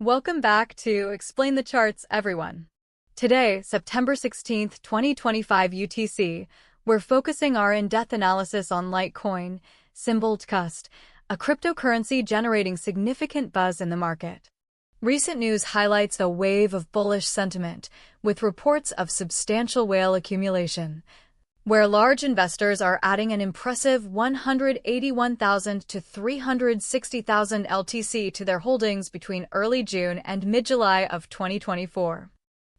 Welcome back to Explain the Charts, everyone. Today, September 16th, 2025 UTC, we're focusing our in-depth analysis on Litecoin, symbol LTCUSD, a cryptocurrency generating significant buzz in the market. Recent news highlights a wave of bullish sentiment, with reports of substantial whale accumulation, where large investors are adding an impressive 181,000 to 360,000 LTC to their holdings between early June and mid-July of 2024.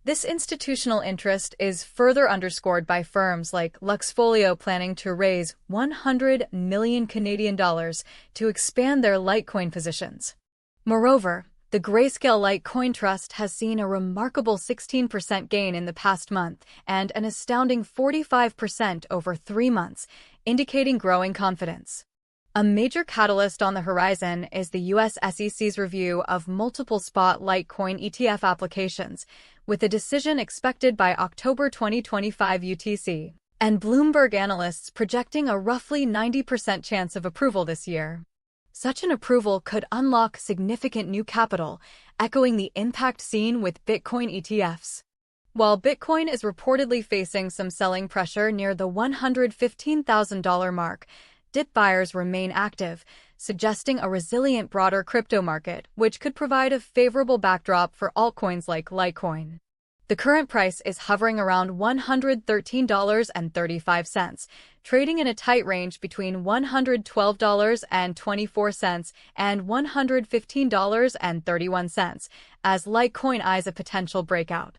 This institutional interest is further underscored by firms like Luxfolio planning to raise 100 million Canadian dollars to expand their Litecoin positions. Moreover, the Grayscale Litecoin Trust has seen a remarkable 16% gain in the past month and an astounding 45% over 3 months, indicating growing confidence. A major catalyst on the horizon is the U.S. SEC's review of multiple spot Litecoin ETF applications, with a decision expected by October 2025 UTC, and Bloomberg analysts projecting a roughly 90% chance of approval this year. Such an approval could unlock significant new capital, echoing the impact seen with Bitcoin ETFs. While Bitcoin is reportedly facing some selling pressure near the $115,000 mark, dip buyers remain active, suggesting a resilient broader crypto market, which could provide a favorable backdrop for altcoins like Litecoin. The current price is hovering around $113.35, trading in a tight range between $112.24 and $115.31, as Litecoin eyes a potential breakout.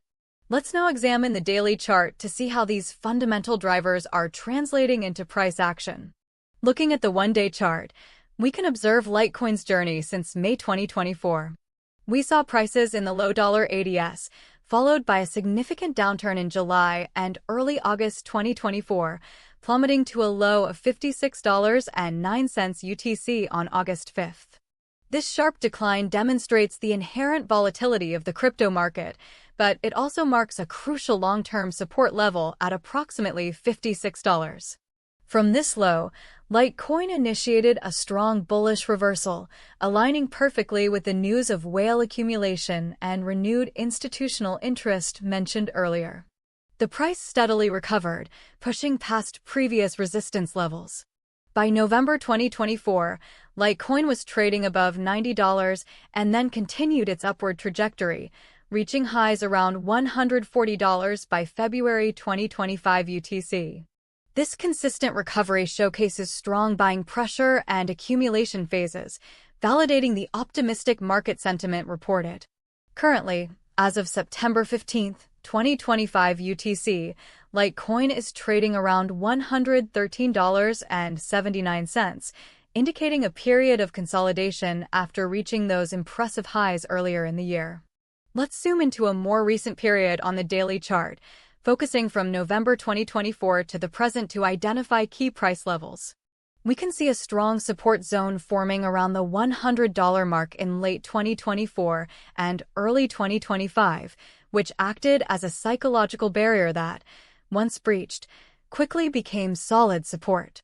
Let's now examine the daily chart to see how these fundamental drivers are translating into price action. Looking at the one-day chart, we can observe Litecoin's journey since May 2024. We saw prices in the low $ADS, followed by a significant downturn in July and early August 2024, plummeting to a low of $56.09 UTC on August 5th. This sharp decline demonstrates the inherent volatility of the crypto market, but it also marks a crucial long-term support level at approximately $56. From this low, Litecoin initiated a strong bullish reversal, aligning perfectly with the news of whale accumulation and renewed institutional interest mentioned earlier. The price steadily recovered, pushing past previous resistance levels. By November 2024, Litecoin was trading above $90 and then continued its upward trajectory, reaching highs around $140 by February 2025 UTC. This consistent recovery showcases strong buying pressure and accumulation phases, validating the optimistic market sentiment reported. Currently, as of September 15, 2025 UTC, Litecoin is trading around $113.79, indicating a period of consolidation after reaching those impressive highs earlier in the year. Let's zoom into a more recent period on the daily chart, focusing from November 2024 to the present to identify key price levels. We can see a strong support zone forming around the $100 mark in late 2024 and early 2025, which acted as a psychological barrier that, once breached, quickly became solid support.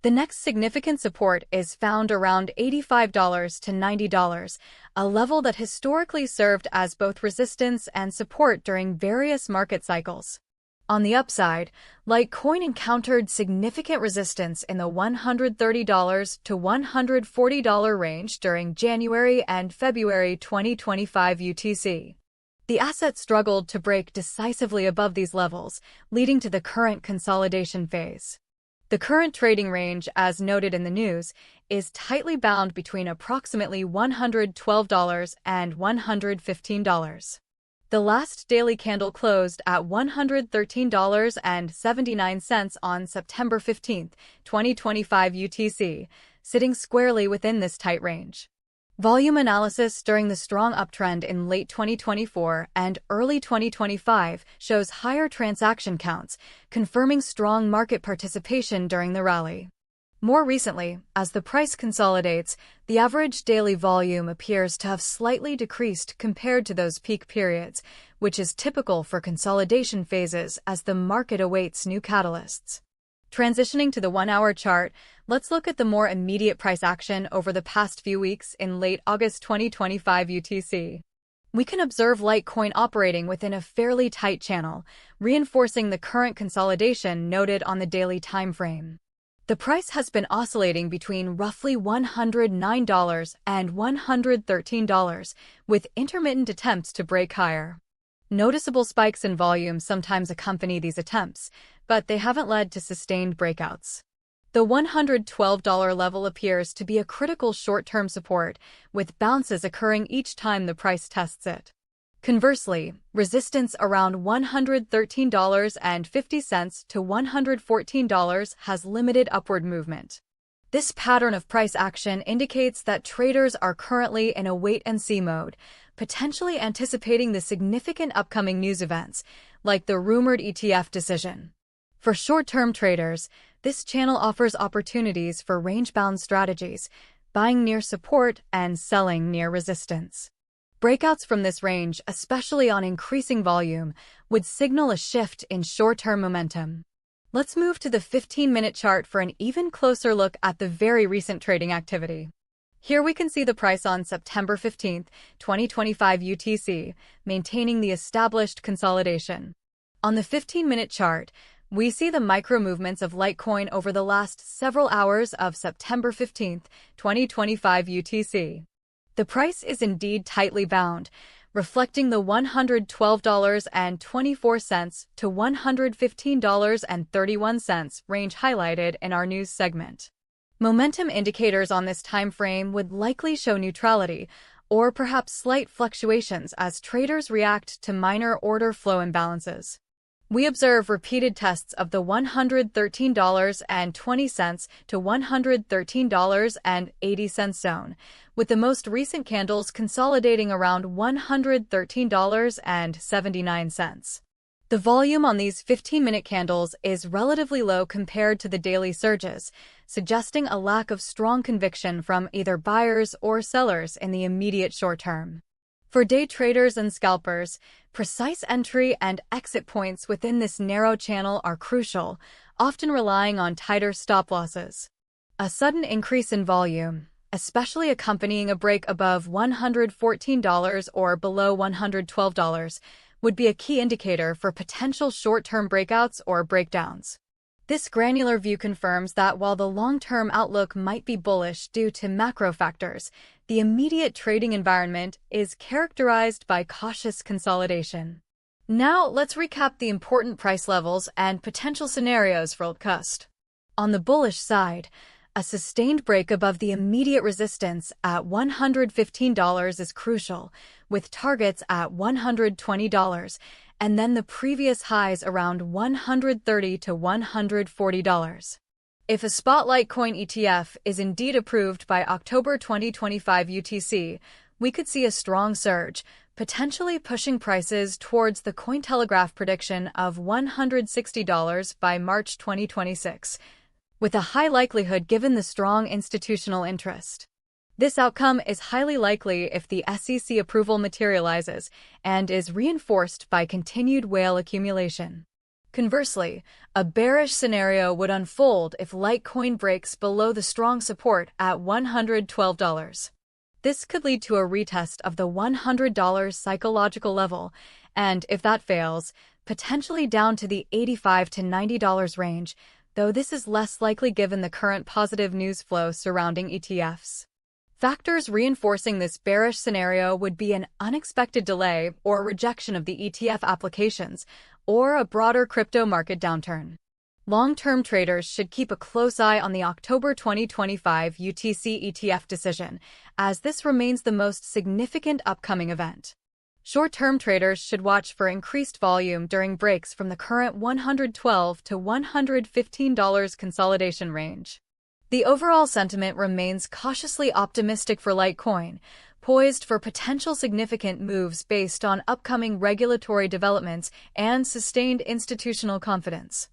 The next significant support is found around $85 to $90, a level that historically served as both resistance and support during various market cycles. On the upside, Litecoin encountered significant resistance in the $130 to $140 range during January and February 2025 UTC. The asset struggled to break decisively above these levels, leading to the current consolidation phase. The current trading range, as noted in the news, is tightly bound between approximately $112 and $115. The last daily candle closed at $113.79 on September 15, 2025 UTC, sitting squarely within this tight range. Volume analysis during the strong uptrend in late 2024 and early 2025 shows higher transaction counts, confirming strong market participation during the rally. More recently, as the price consolidates, the average daily volume appears to have slightly decreased compared to those peak periods, which is typical for consolidation phases as the market awaits new catalysts. Transitioning to the 1-hour chart, let's look at the more immediate price action over the past few weeks in late August 2025 UTC. We can observe Litecoin operating within a fairly tight channel, reinforcing the current consolidation noted on the daily timeframe. The price has been oscillating between roughly $109 and $113, with intermittent attempts to break higher. Noticeable spikes in volume sometimes accompany these attempts, but they haven't led to sustained breakouts. The $112 level appears to be a critical short-term support, with bounces occurring each time the price tests it. Conversely, resistance around $113.50 to $114 has limited upward movement. This pattern of price action indicates that traders are currently in a wait-and-see mode, potentially anticipating the significant upcoming news events, like the rumored ETF decision. For short-term traders, this channel offers opportunities for range-bound strategies, buying near support and selling near resistance. Breakouts from this range, especially on increasing volume, would signal a shift in short-term momentum. Let's move to the 15-minute chart for an even closer look at the very recent trading activity. Here we can see the price on September 15, 2025 UTC, maintaining the established consolidation. On the 15-minute chart, we see the micro-movements of Litecoin over the last several hours of September 15, 2025 UTC. The price is indeed tightly bound, reflecting the $112.24 to $115.31 range highlighted in our news segment. Momentum indicators on this time frame would likely show neutrality or perhaps slight fluctuations as traders react to minor order flow imbalances. We observe repeated tests of the $113.20 to $113.80 zone, with the most recent candles consolidating around $113.79. The volume on these 15-minute candles is relatively low compared to the daily surges, suggesting a lack of strong conviction from either buyers or sellers in the immediate short term. For day traders and scalpers, precise entry and exit points within this narrow channel are crucial, often relying on tighter stop losses. A sudden increase in volume, especially accompanying a break above $114 or below $112, would be a key indicator for potential short-term breakouts or breakdowns. This granular view confirms that while the long-term outlook might be bullish due to macro factors, the immediate trading environment is characterized by cautious consolidation. Now, let's recap the important price levels and potential scenarios for LTCUSD. On the bullish side, a sustained break above the immediate resistance at $115 is crucial, with targets at $120, and then the previous highs around $130 to $140. If a spot Litecoin ETF is indeed approved by October 2025 UTC, we could see a strong surge, potentially pushing prices towards the Cointelegraph prediction of $160 by March 2026, with a high likelihood given the strong institutional interest. This outcome is highly likely if the SEC approval materializes and is reinforced by continued whale accumulation. Conversely, a bearish scenario would unfold if Litecoin breaks below the strong support at $112. This could lead to a retest of the $100 psychological level, and if that fails, potentially down to the $85 to $90 range, though this is less likely given the current positive news flow surrounding ETFs. Factors reinforcing this bearish scenario would be an unexpected delay or rejection of the ETF applications, or a broader crypto market downturn. Long-term traders should keep a close eye on the October 2025 UTC ETF decision, as this remains the most significant upcoming event. Short-term traders should watch for increased volume during breaks from the current $112 to $115 consolidation range. The overall sentiment remains cautiously optimistic for Litecoin, poised for potential significant moves based on upcoming regulatory developments and sustained institutional confidence.